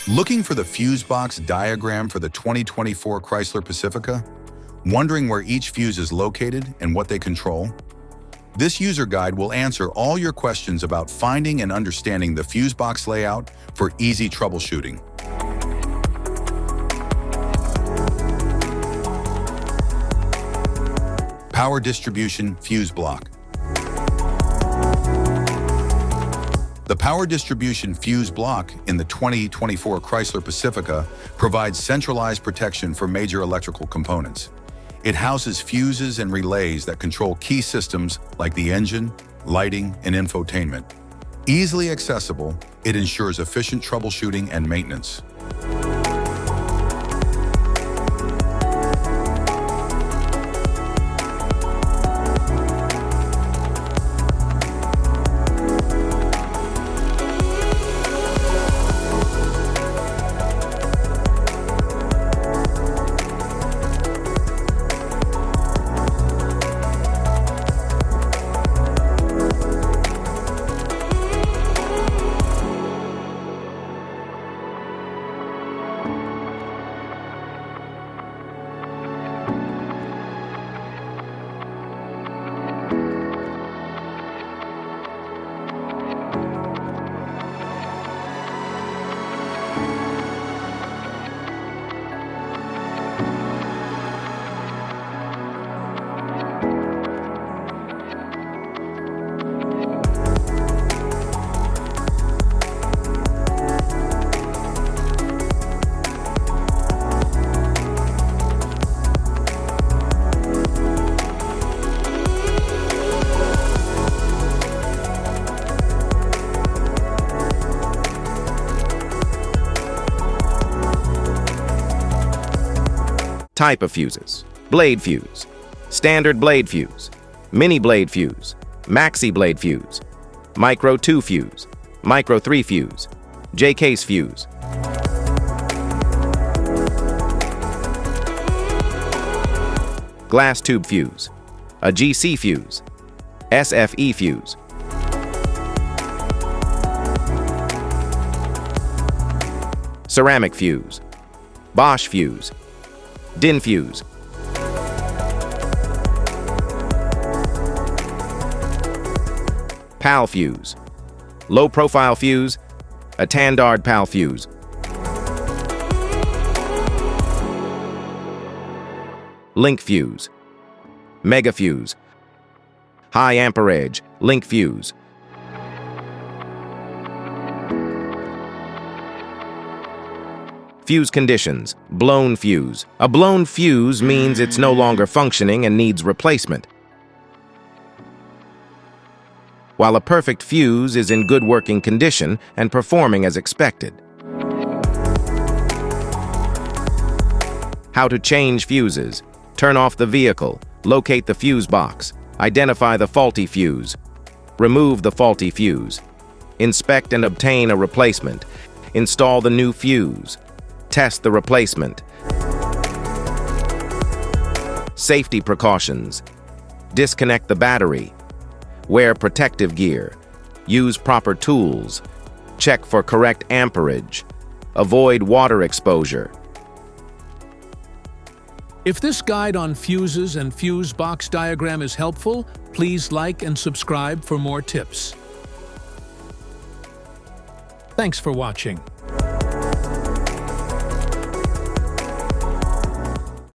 Looking for the fuse box diagram for the 2024 Chrysler Pacifica? Wondering where each fuse is located and what they control? This user guide will answer all your questions about finding and understanding the fuse box layout for easy troubleshooting. Power distribution fuse block. The power distribution fuse block in the 2024 Chrysler Pacifica provides centralized protection for major electrical components. It houses fuses and relays that control key systems like the engine, lighting, and infotainment. Easily accessible, it ensures efficient troubleshooting and maintenance. Type of fuses: blade fuse, standard blade fuse, mini blade fuse, maxi blade fuse, micro 2 fuse, micro 3 fuse, J-case fuse. Glass tube fuse, a GC fuse, SFE fuse. Ceramic fuse, Bosch fuse, DIN fuse. PAL fuse, low profile fuse, a Tandard PAL fuse. Link fuse, mega fuse, high amperage link fuse. Fuse conditions: blown fuse. A blown fuse means it's no longer functioning and needs replacement, while a perfect fuse is in good working condition and performing as expected. How to change fuses: turn off the vehicle, locate the fuse box, identify the faulty fuse, remove the faulty fuse, inspect and obtain a replacement, install the new fuse, test the replacement. Safety precautions: disconnect the battery, wear protective gear, use proper tools, check for correct amperage, avoid water exposure. If this guide on fuses and fuse box diagram is helpful, please like and subscribe for more tips. Thanks for watching.